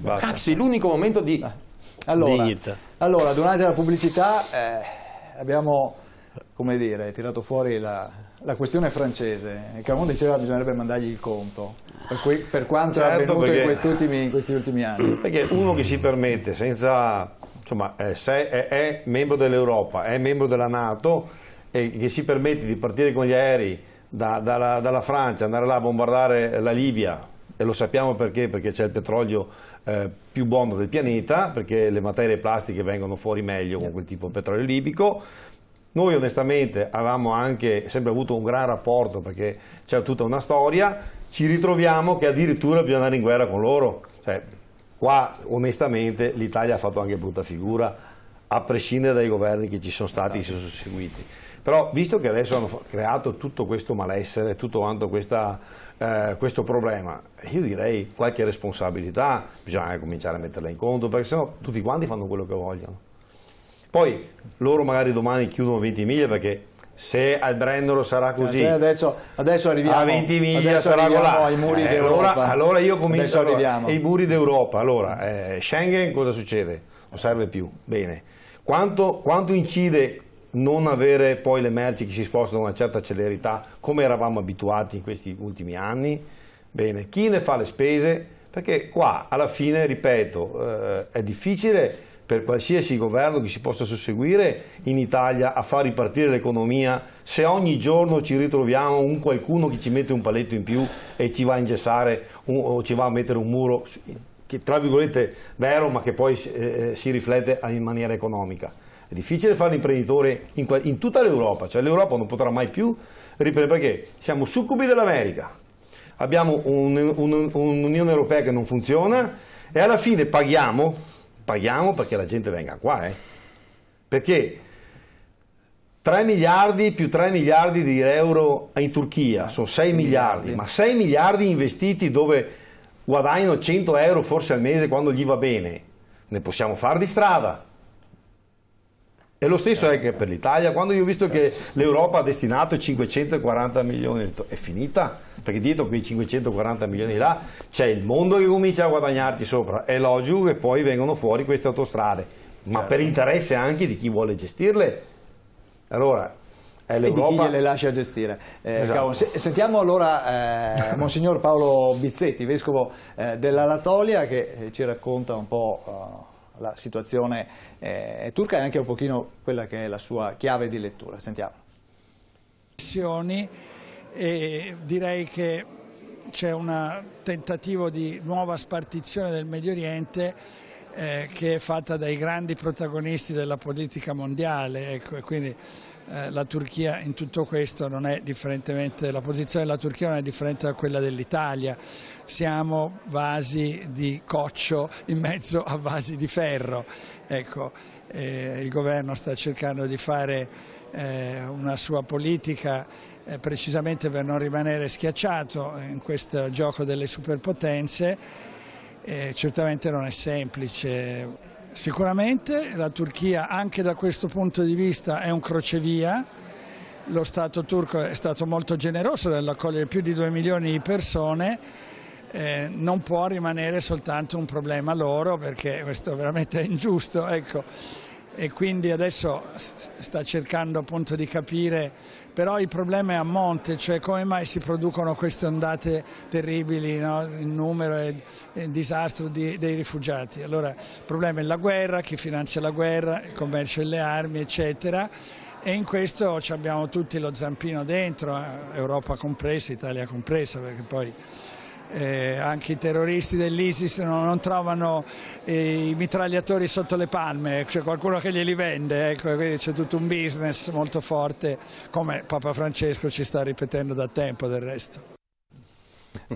Basta. Cazzo, l'unico momento di dignità. Allora, durante la pubblicità abbiamo, come dire, tirato fuori la questione francese. Caron diceva che bisognerebbe mandargli il conto per quanto è avvenuto in questi ultimi anni. Perché uno che si permette senza, insomma, è membro dell'Europa, è membro della NATO e che si permette di partire con gli aerei dalla Francia, andare là a bombardare la Libia, e lo sappiamo perché c'è il petrolio più buono del pianeta, perché le materie plastiche vengono fuori meglio con quel tipo di petrolio libico. Noi onestamente avevamo anche sempre avuto un gran rapporto perché c'è tutta una storia, ci ritroviamo che addirittura bisogna andare in guerra con loro. Cioè, qua onestamente l'Italia ha fatto anche brutta figura, a prescindere dai governi che ci sono stati, che si sono susseguiti. Però visto che adesso hanno creato tutto questo malessere, tutto quanto questo problema, io direi qualche responsabilità bisogna cominciare a metterla in conto, perché sennò tutti quanti fanno quello che vogliono. Poi loro magari domani chiudono 20 miglia perché se al Brennero sarà così, adesso arriviamo a 20 miglia sarà là, ai muri d'Europa. Allora io comincio ai muri d'Europa. Allora, Schengen cosa succede? Non serve più. Bene. Quanto incide non avere poi le merci che si spostano a una certa celerità come eravamo abituati in questi ultimi anni? Bene. Chi ne fa le spese? Perché qua alla fine, ripeto, è difficile per qualsiasi governo che si possa susseguire in Italia a far ripartire l'economia se ogni giorno ci ritroviamo un qualcuno che ci mette un paletto in più e ci va a ingessare o ci va a mettere un muro che tra virgolette vero ma che poi si riflette in maniera economica. È difficile fare l'imprenditore in tutta l'Europa, cioè l'Europa non potrà mai più riprendere perché siamo succubi dell'America, abbiamo un'Unione Europea che non funziona e alla fine paghiamo perché la gente venga qua, perché 3 miliardi più 3 miliardi di euro in Turchia sono 6 miliardi, ma 6 miliardi investiti dove guadagnano 100 euro forse al mese quando gli va bene, ne possiamo fare di strada. E lo stesso è che per l'Italia, quando io ho visto che l'Europa ha destinato 540 milioni, è finita, perché dietro quei 540 milioni là c'è il mondo che comincia a guadagnarci sopra, è logico che poi vengono fuori queste autostrade, ma per interesse anche di chi vuole gestirle. Allora, è l'Europa... E di chi gliele lascia gestire. Esatto. Sentiamo allora Monsignor Paolo Bizzetti, vescovo dell'Anatolia, che ci racconta un po' la situazione turca e anche un pochino quella che è la sua chiave di lettura. Sentiamo. E direi che c'è un tentativo di nuova spartizione del Medio Oriente che è fatta dai grandi protagonisti della politica mondiale, ecco, e quindi la Turchia in tutto questo non è differentemente, la posizione della Turchia non è differente da quella dell'Italia. Siamo vasi di coccio in mezzo a vasi di ferro. Ecco, il governo sta cercando di fare una sua politica precisamente per non rimanere schiacciato in questo gioco delle superpotenze. Certamente non è semplice. Sicuramente la Turchia anche da questo punto di vista è un crocevia. Lo Stato turco è stato molto generoso nell'accogliere più di 2 milioni di persone. Non può rimanere soltanto un problema loro, perché questo veramente è ingiusto, ecco. E quindi adesso sta cercando appunto di capire, però il problema è a monte, cioè come mai si producono queste ondate terribili, no? In numero e disastro dei rifugiati. Allora il problema è la guerra, chi finanzia la guerra, il commercio delle armi, eccetera. E in questo ci abbiamo tutti lo zampino dentro, Europa compresa, Italia compresa, perché poi anche i terroristi dell'ISIS non trovano i mitragliatori sotto le palme, c'è qualcuno che glieli vende, ecco, quindi c'è tutto un business molto forte, come Papa Francesco ci sta ripetendo da tempo del resto.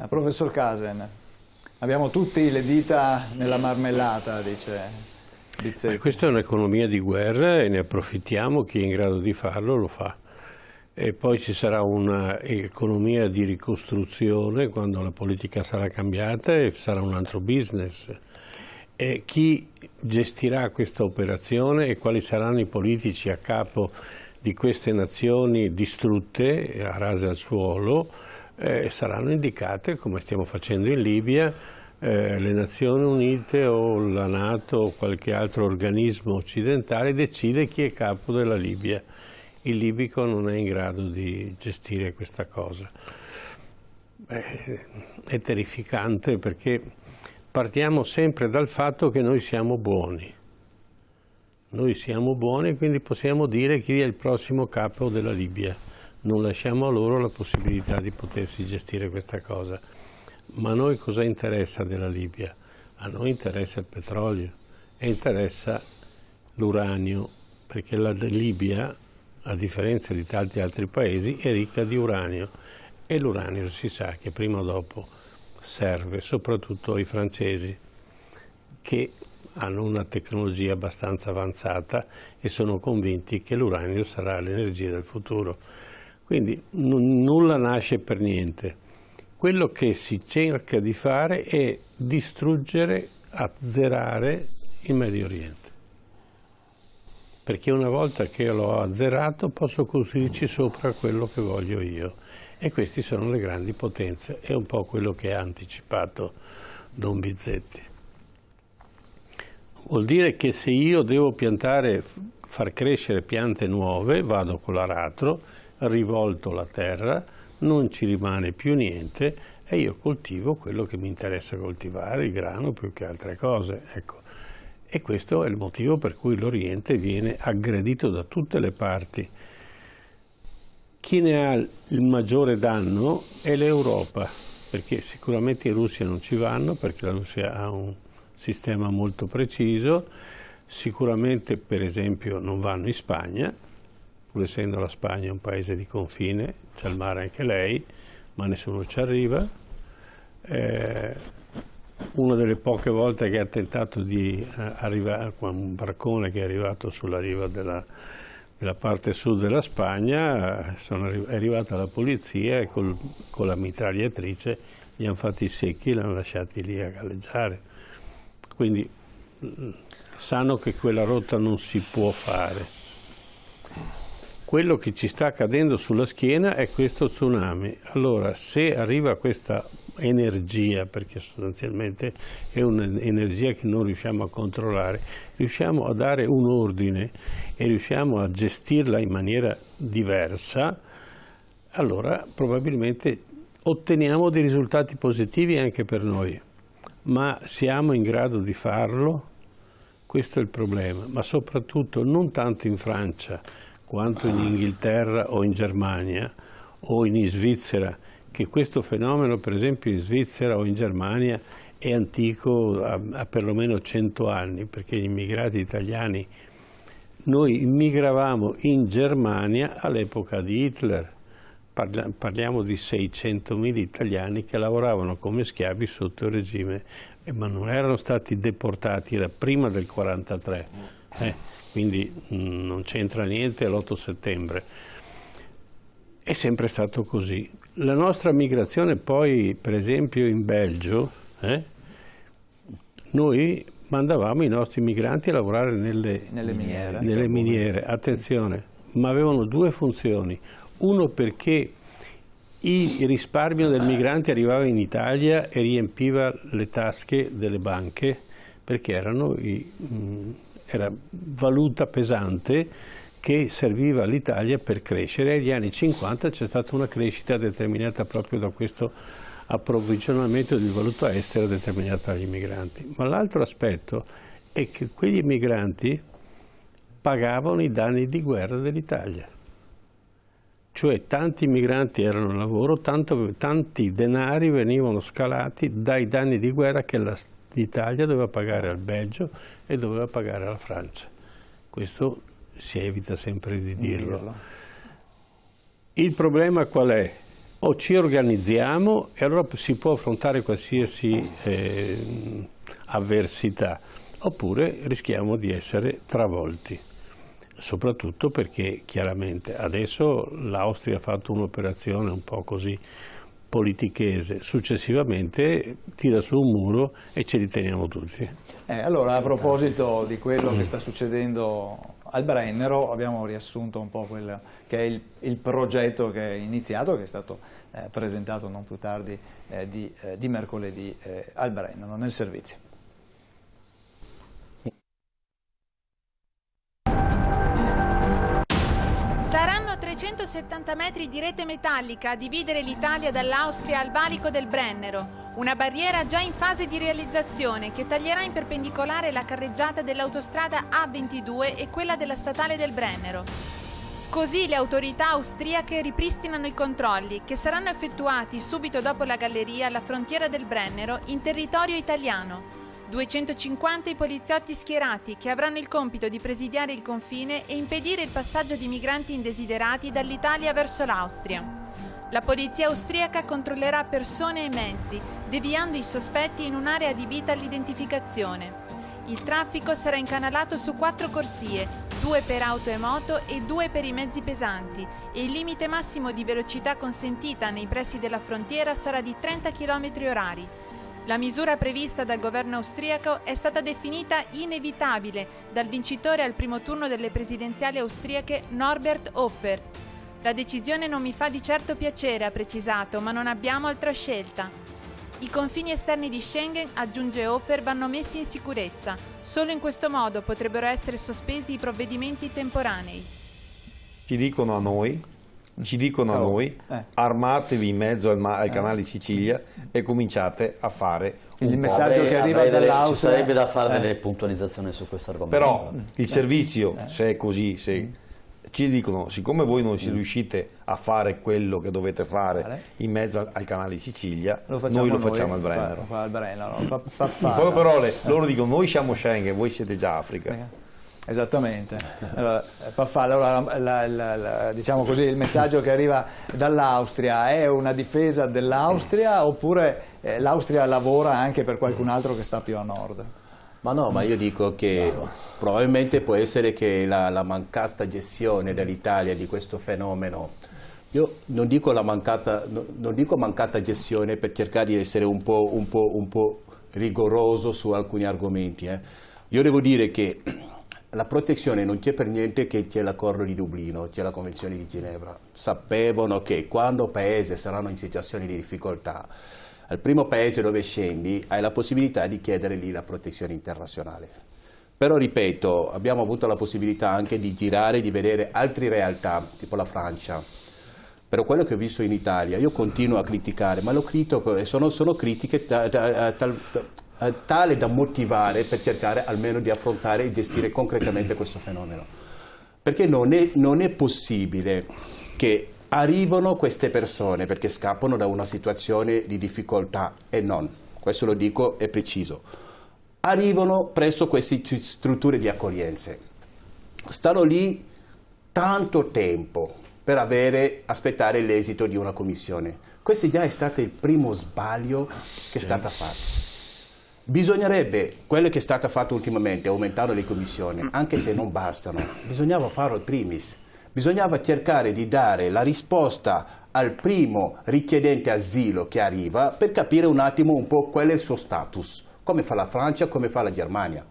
Professor Casen, abbiamo tutti le dita nella marmellata, dice Bizzetti. Questa è un'economia di guerra e ne approfittiamo, chi è in grado di farlo lo fa. E poi ci sarà un'economia di ricostruzione quando la politica sarà cambiata e sarà un altro business. E chi gestirà questa operazione e quali saranno i politici a capo di queste nazioni distrutte, rase al suolo, saranno indicate, come stiamo facendo in Libia, le Nazioni Unite o la NATO o qualche altro organismo occidentale decide chi è capo della Libia. Il libico non è in grado di gestire questa cosa. È terrificante perché partiamo sempre dal fatto che noi siamo buoni. Noi siamo buoni e quindi possiamo dire chi è il prossimo capo della Libia. Non lasciamo a loro la possibilità di potersi gestire questa cosa. Ma a noi cosa interessa della Libia? A noi interessa il petrolio e interessa l'uranio, perché la Libia, a differenza di tanti altri paesi, è ricca di uranio e l'uranio si sa che prima o dopo serve soprattutto ai francesi, che hanno una tecnologia abbastanza avanzata e sono convinti che l'uranio sarà l'energia del futuro. Quindi nulla nasce per niente. Quello che si cerca di fare è distruggere, azzerare il Medio Oriente. Perché una volta che l'ho azzerato posso costruirci sopra quello che voglio io. E queste sono le grandi potenze. È un po' quello che ha anticipato Don Bizzetti. Vuol dire che se io devo far crescere piante nuove, vado con l'aratro, rivolto la terra, non ci rimane più niente e io coltivo quello che mi interessa coltivare, il grano più che altre cose. Ecco. E questo è il motivo per cui l'Oriente viene aggredito da tutte le parti. Chi ne ha il maggiore danno è l'Europa, perché sicuramente i russi non ci vanno, perché la Russia ha un sistema molto preciso, sicuramente per esempio non vanno in Spagna, pur essendo la Spagna un paese di confine, c'è il mare anche lei, ma nessuno ci arriva. Una delle poche volte che ha tentato di arrivare, un barcone che è arrivato sulla riva della parte sud della Spagna, è arrivata la polizia e con la mitragliatrice li hanno fatti secchi e li hanno lasciati lì a galleggiare. Quindi sanno che quella rotta non si può fare. Quello che ci sta cadendo sulla schiena è questo tsunami. Allora, se arriva questa energia, perché sostanzialmente è un'energia che non riusciamo a controllare, riusciamo a dare un ordine e riusciamo a gestirla in maniera diversa, allora probabilmente otteniamo dei risultati positivi anche per noi. Ma siamo in grado di farlo? Questo è il problema. Ma soprattutto non tanto in Francia, quanto in Inghilterra o in Germania o in Svizzera, che questo fenomeno per esempio in Svizzera o in Germania è antico, ha perlomeno 100 anni, perché gli immigrati italiani, noi immigravamo in Germania all'epoca di Hitler, parliamo di 600.000 italiani che lavoravano come schiavi sotto il regime, ma non erano stati deportati, era prima del 1943. Quindi non c'entra niente l'8 settembre. È sempre stato così. La nostra migrazione poi, per esempio in Belgio, noi mandavamo i nostri migranti a lavorare nelle miniere. Attenzione, ma avevano due funzioni. Uno perché il risparmio del migrante arrivava in Italia e riempiva le tasche delle banche, perché era valuta pesante che serviva all'Italia per crescere. Negli anni 50 c'è stata una crescita determinata proprio da questo approvvigionamento di valuta estera determinata dagli immigranti. Ma l'altro aspetto è che quegli immigranti pagavano i danni di guerra dell'Italia. Cioè tanti immigranti erano al lavoro, tanti denari venivano scalati dai danni di guerra che l'Italia doveva pagare al Belgio e doveva pagare alla Francia. Questo si evita sempre di dirlo. Il problema qual è? O ci organizziamo e allora si può affrontare qualsiasi avversità, oppure rischiamo di essere travolti. Soprattutto perché chiaramente adesso l'Austria ha fatto un'operazione un po' così politichese, successivamente tira su un muro e ce li teniamo tutti. Allora, a proposito di quello che sta succedendo al Brennero, abbiamo riassunto un po' quello che è il progetto che è iniziato, che è stato presentato non più tardi di mercoledì al Brennero, nel servizio. Saranno 370 metri di rete metallica a dividere l'Italia dall'Austria al valico del Brennero, una barriera già in fase di realizzazione che taglierà in perpendicolare la carreggiata dell'autostrada A22 e quella della statale del Brennero. Così le autorità austriache ripristinano i controlli che saranno effettuati subito dopo la galleria alla frontiera del Brennero in territorio italiano. 250 i poliziotti schierati che avranno il compito di presidiare il confine e impedire il passaggio di migranti indesiderati dall'Italia verso l'Austria. La polizia austriaca controllerà persone e mezzi, deviando i sospetti in un'area adibita all'identificazione. Il traffico sarà incanalato su 4 corsie, 2 per auto e moto e 2 per i mezzi pesanti, e il limite massimo di velocità consentita nei pressi della frontiera sarà di 30 km/h. La misura prevista dal governo austriaco è stata definita inevitabile dal vincitore al primo turno delle presidenziali austriache Norbert Hofer. La decisione non mi fa di certo piacere, ha precisato, ma non abbiamo altra scelta. I confini esterni di Schengen, aggiunge Hofer, vanno messi in sicurezza. Solo in questo modo potrebbero essere sospesi i provvedimenti temporanei. Ci dicono a noi, armatevi in mezzo al canale di Sicilia e cominciate a fare il messaggio che arriva dall'Austria. Ci sarebbe da fare delle puntualizzazioni su questo argomento. Però il servizio, se è così, ci dicono, siccome voi non riuscite a fare quello che dovete fare in mezzo al canale di Sicilia, noi lo facciamo al Brennero. In poche parole, loro dicono, noi siamo Schengen, voi siete già Africa. Esattamente. Allora, diciamo così, il messaggio che arriva dall'Austria è una difesa dell'Austria, oppure l'Austria lavora anche per qualcun altro che sta più a nord? Ma no, ma io dico che probabilmente può essere che la mancata gestione dell'Italia di questo fenomeno, io non dico mancata gestione per cercare di essere un po' rigoroso su alcuni argomenti. Io devo dire che la protezione non c'è per niente che c'è l'accordo di Dublino, c'è la Convenzione di Ginevra. Sapevano che quando paesi saranno in situazioni di difficoltà, al primo paese dove scendi hai la possibilità di chiedere lì la protezione internazionale. Però ripeto, abbiamo avuto la possibilità anche di girare, di vedere altre realtà, tipo la Francia. Però quello che ho visto in Italia, io continuo a criticare, ma lo critico e sono critiche tale da motivare per cercare almeno di affrontare e gestire concretamente questo fenomeno. Perché non è possibile che arrivano queste persone perché scappano da una situazione di difficoltà, e non, questo lo dico è preciso, arrivano presso queste strutture di accoglienze, stanno lì tanto tempo per aspettare l'esito di una commissione. Questo già è stato il primo sbaglio che è stato fatto. Bisognerebbe, quello che è stato fatto ultimamente, aumentare le commissioni, anche se non bastano, bisognava farlo in primis. Bisognava cercare di dare la risposta al primo richiedente asilo che arriva per capire un attimo un po' qual è il suo status, come fa la Francia, come fa la Germania.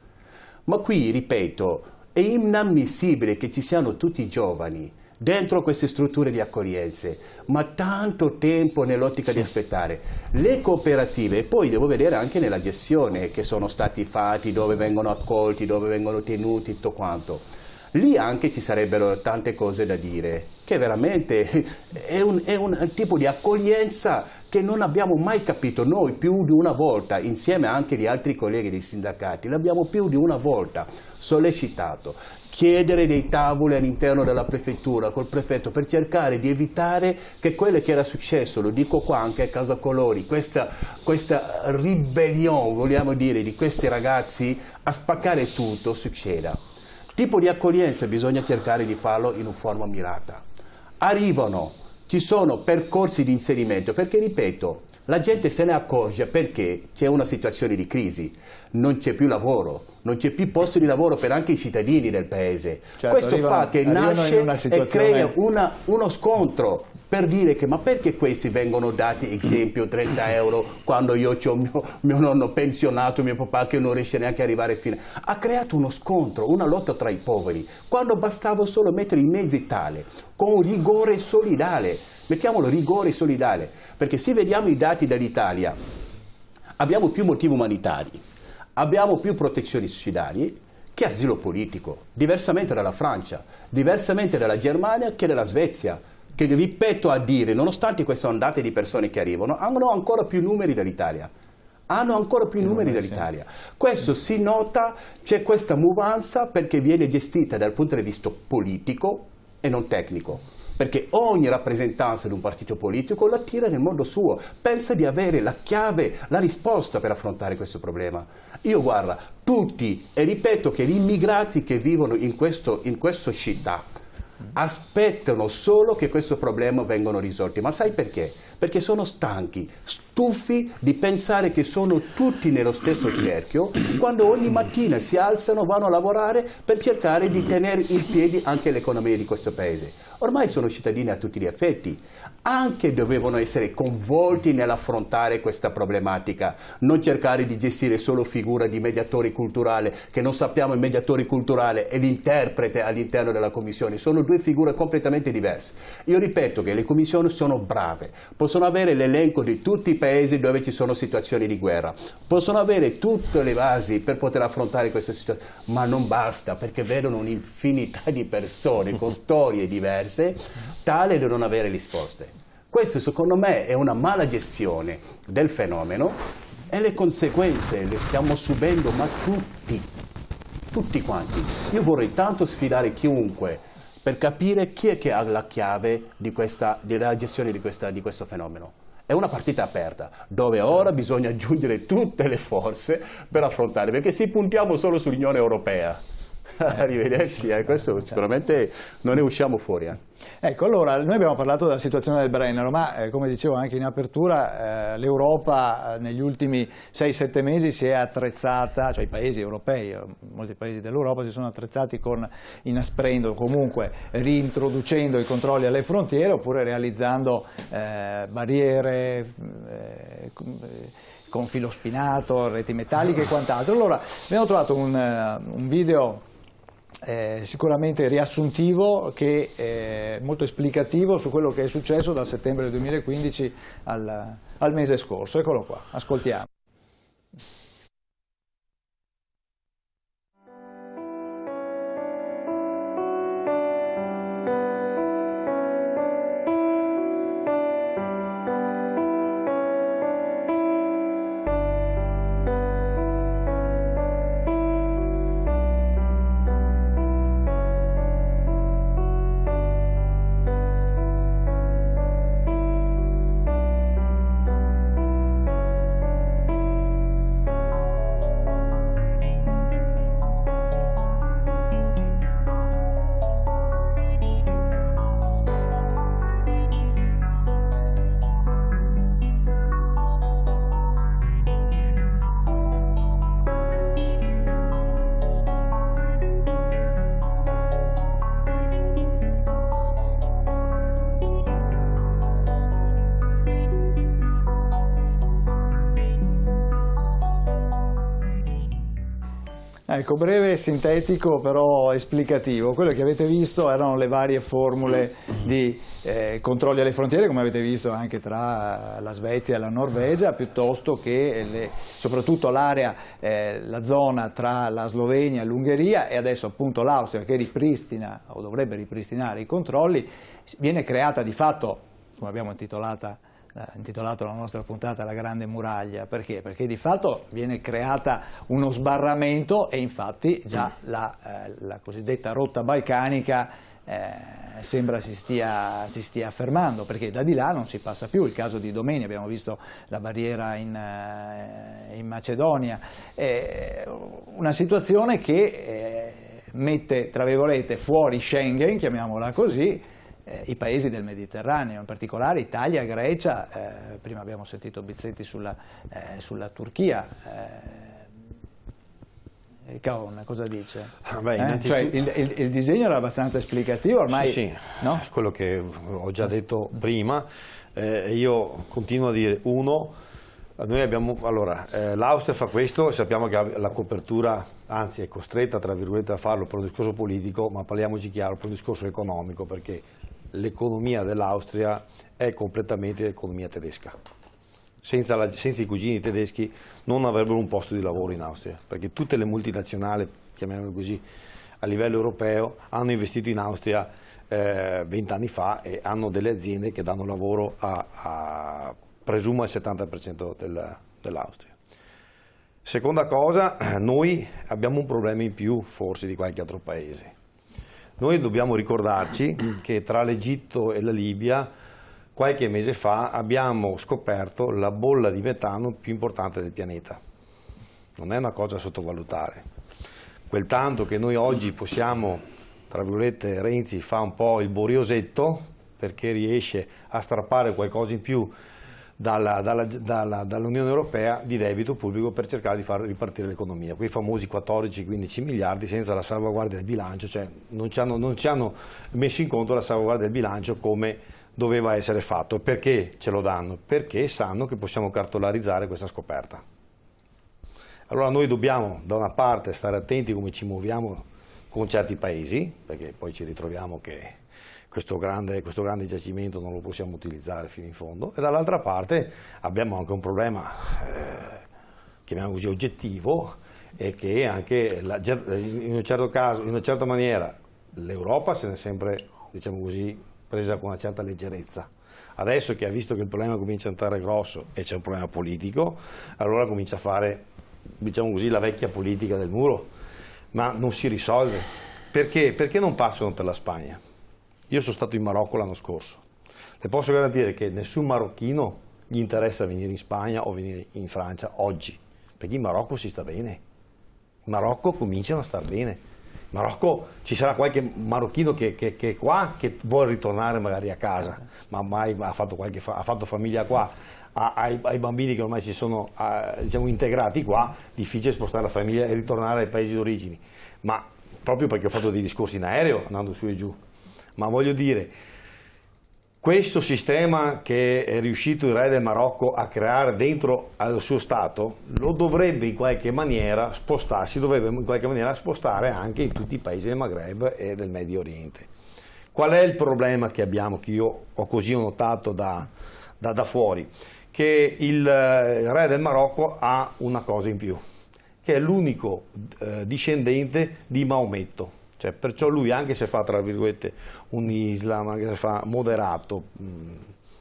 Ma qui, ripeto, è inammissibile che ci siano tutti i giovani dentro queste strutture di accoglienze, ma tanto tempo nell'ottica di aspettare. Le cooperative, e poi devo vedere anche nella gestione che sono stati fatti, dove vengono accolti, dove vengono tenuti, tutto quanto. Lì anche ci sarebbero tante cose da dire, che veramente è un tipo di accoglienza che non abbiamo mai capito noi più di una volta, insieme anche agli altri colleghi dei sindacati, l'abbiamo più di una volta sollecitato. Chiedere dei tavoli all'interno della prefettura col prefetto per cercare di evitare che quello che era successo, lo dico qua anche a Casa Colori, questa ribellione, vogliamo dire, di questi ragazzi a spaccare tutto succeda. Tipo di accoglienza bisogna cercare di farlo in una forma mirata. Arrivano, ci sono percorsi di inserimento, perché ripeto, la gente se ne accorge perché c'è una situazione di crisi, non c'è più lavoro, non c'è più posto di lavoro per anche i cittadini del paese. Certo, questo fa che nasce e crea uno scontro per dire che ma perché questi vengono dati esempio 30 euro quando io ho mio nonno pensionato, mio papà che non riesce neanche ad arrivare fino. Ha creato uno scontro, una lotta tra i poveri, quando bastava solo mettere i mezzi tale, con rigore solidale, mettiamolo rigore solidale, perché se vediamo i dati dell'Italia abbiamo più motivi umanitari, abbiamo più protezioni sussidiarie che asilo politico, diversamente dalla Francia, diversamente dalla Germania che dalla Svezia, che ripeto a dire, nonostante queste ondate di persone che arrivano, hanno ancora più numeri dell'Italia. Hanno ancora più numeri dell'Italia. Questo si nota, c'è questa movanza perché viene gestita dal punto di vista politico e non tecnico. Perché ogni rappresentanza di un partito politico la tira nel modo suo, pensa di avere la chiave, la risposta per affrontare questo problema. Io guarda, tutti, e ripeto che gli immigrati che vivono in questa città aspettano solo che questo problema vengano risolti. Ma sai perché? Perché sono stanchi, stufi di pensare che sono tutti nello stesso cerchio, quando ogni mattina si alzano, vanno a lavorare per cercare di tenere in piedi anche l'economia di questo paese. Ormai sono cittadini a tutti gli effetti, anche dovevano essere coinvolti nell'affrontare questa problematica, non cercare di gestire solo figura di mediatore culturale, che non sappiamo il mediatore culturale e l'interprete all'interno della commissione, sono due figure completamente diverse. Io ripeto che le commissioni sono brave, possono avere l'elenco di tutti i paesi dove ci sono situazioni di guerra, possono avere tutte le basi per poter affrontare queste situazioni, ma non basta, perché vedono un'infinità di persone con storie diverse, tale da non avere risposte. Questo secondo me è una mala gestione del fenomeno e le conseguenze le stiamo subendo, ma tutti quanti. Io vorrei tanto sfidare chiunque per capire chi è che ha la chiave della gestione di questo fenomeno. È una partita aperta, dove ora bisogna aggiungere tutte le forze per affrontare, perché se puntiamo solo sull'Unione Europea, arrivederci, questo sicuramente non ne usciamo fuori. Ecco, allora, noi abbiamo parlato della situazione del Brennero, ma come dicevo anche in apertura, l'Europa negli ultimi 6-7 mesi si è attrezzata, cioè i paesi europei, molti paesi dell'Europa si sono attrezzati inasprendo, comunque reintroducendo i controlli alle frontiere oppure realizzando barriere con filo spinato, reti metalliche e quant'altro. Allora, abbiamo trovato un video sicuramente riassuntivo, che è molto esplicativo su quello che è successo dal settembre 2015 al mese scorso. Eccolo qua, ascoltiamo. Ecco, breve e sintetico però esplicativo. Quello che avete visto erano le varie formule di controlli alle frontiere, come avete visto anche tra la Svezia e la Norvegia, piuttosto che soprattutto l'area, la zona tra la Slovenia e l'Ungheria e adesso appunto l'Austria, che ripristina o dovrebbe ripristinare i controlli. Viene creata di fatto, come abbiamo intitolato la nostra puntata, la Grande Muraglia. Perché? Perché di fatto viene creata uno sbarramento e infatti già la cosiddetta rotta balcanica sembra si stia affermando, perché da di là non si passa più. Il caso di Domeni, abbiamo visto la barriera in Macedonia, una situazione che mette, tra virgolette, fuori Schengen, chiamiamola così, i paesi del Mediterraneo, in particolare Italia, Grecia, prima abbiamo sentito Bizzetti sulla Turchia, Caon cosa dice? Innanzitutto... Cioè, il disegno era abbastanza esplicativo ormai, sì. No? Quello che ho già detto prima, io continuo a dire, noi abbiamo, l'Austria fa questo, sappiamo che la copertura, anzi è costretta tra virgolette a farlo per un discorso politico, ma parliamoci chiaro, per un discorso economico, perché l'economia dell'Austria è completamente l'economia tedesca. Senza i cugini tedeschi non avrebbero un posto di lavoro in Austria, perché tutte le multinazionali, chiamiamole così, a livello europeo hanno investito in Austria 20 anni fa e hanno delle aziende che danno lavoro presumo al 70% dell'Austria. Seconda cosa, noi abbiamo un problema in più forse di qualche altro paese. Noi dobbiamo ricordarci che tra l'Egitto e la Libia qualche mese fa abbiamo scoperto la bolla di metano più importante del pianeta. Non è una cosa da sottovalutare. Quel tanto che noi oggi possiamo, tra virgolette, Renzi fa un po' il boriosetto perché riesce a strappare qualcosa in più dall'Unione Europea di debito pubblico per cercare di far ripartire l'economia. Quei famosi 14-15 miliardi senza la salvaguardia del bilancio, cioè non ci hanno messo in conto la salvaguardia del bilancio come doveva essere fatto. Perché ce lo danno? Perché sanno che possiamo cartolarizzare questa scoperta. Allora noi dobbiamo da una parte stare attenti come ci muoviamo con certi paesi, perché poi ci ritroviamo che questo grande giacimento non lo possiamo utilizzare fino in fondo, e dall'altra parte abbiamo anche un problema, chiamiamolo così, oggettivo, e che anche in un certo caso, in una certa maniera, l'Europa se ne è sempre, diciamo così, presa con una certa leggerezza. Adesso che ha visto che il problema comincia a diventare grosso e c'è un problema politico, allora comincia a fare, diciamo così, la vecchia politica del muro, ma non si risolve. Perché? Perché non passano per la Spagna. Io sono stato in Marocco l'anno scorso, le posso garantire che nessun marocchino gli interessa venire in Spagna o venire in Francia oggi, perché in Marocco si sta bene, in Marocco cominciano a star bene, in Marocco ci sarà qualche marocchino che è qua, che vuole ritornare magari a casa, ma mai ha fatto famiglia qua, ai bambini che ormai si sono diciamo, integrati qua, difficile spostare la famiglia e ritornare ai paesi d'origine, ma proprio perché ho fatto dei discorsi in aereo andando su e giù. Ma voglio dire, questo sistema che è riuscito il re del Marocco a creare dentro al suo Stato lo dovrebbe in qualche maniera spostarsi, dovrebbe in qualche maniera spostare anche in tutti i paesi del Maghreb e del Medio Oriente. Qual è il problema che abbiamo, che io ho notato da fuori? Che il re del Marocco ha una cosa in più, che è l'unico discendente di Maometto. Cioè, perciò lui, anche se fa tra virgolette un Islam, anche se fa moderato,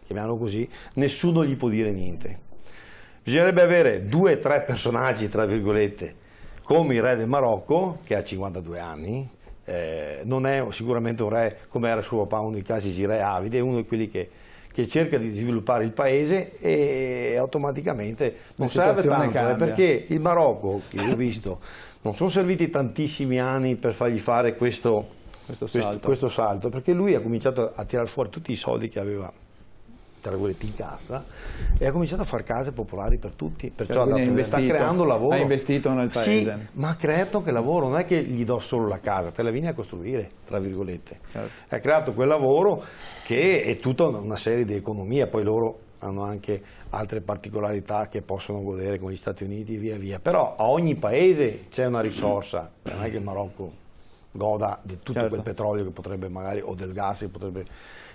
chiamiamolo così, nessuno gli può dire niente. Bisognerebbe avere 2 o 3 personaggi tra virgolette come il re del Marocco, che ha 52 anni, non è sicuramente un re come era suo papà, uno dei classici re avidi, è uno di quelli che cerca di sviluppare il paese e automaticamente non serve tanto, perché il Marocco, che io ho visto, non sono serviti tantissimi anni per fargli fare questo salto, perché lui ha cominciato a tirar fuori tutti i soldi che aveva tra virgolette in cassa e ha cominciato a fare case popolari per tutti, perciò sta creando lavoro. Ha investito nel paese. Sì, ma ha creato anche lavoro, non è che gli do solo la casa, te la vieni a costruire, tra virgolette. Certo. Ha creato quel lavoro che è tutta una serie di economia, poi loro hanno anche altre particolarità che possono godere con gli Stati Uniti via via, però a ogni paese c'è una risorsa, non è che il Marocco goda di tutto quel petrolio che potrebbe magari, o del gas che potrebbe,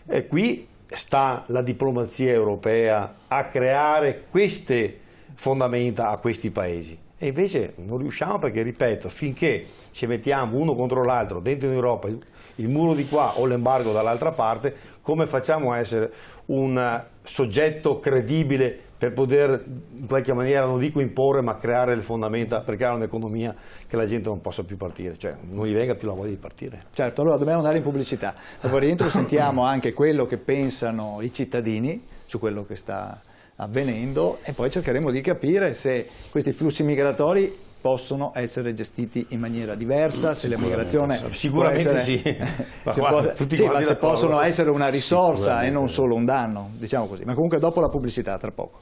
e qui sta la diplomazia europea a creare queste fondamenta a questi paesi e invece non riusciamo perché, ripeto, finché ci mettiamo uno contro l'altro dentro in Europa, il muro di qua o l'embargo dall'altra parte, come facciamo a essere un soggetto credibile per poter in qualche maniera, non dico imporre, ma creare le fondamenta per creare un'economia che la gente non possa più partire, cioè non gli venga più la voglia di partire. Certo, allora dobbiamo andare in pubblicità, dopo rientro sentiamo anche quello che pensano i cittadini su quello che sta avvenendo e poi cercheremo di capire se questi flussi migratori possono essere gestiti in maniera diversa, se la migrazione sicuramente sì, ma se possono essere una risorsa e non solo un danno, diciamo così. Ma comunque dopo la pubblicità, tra poco.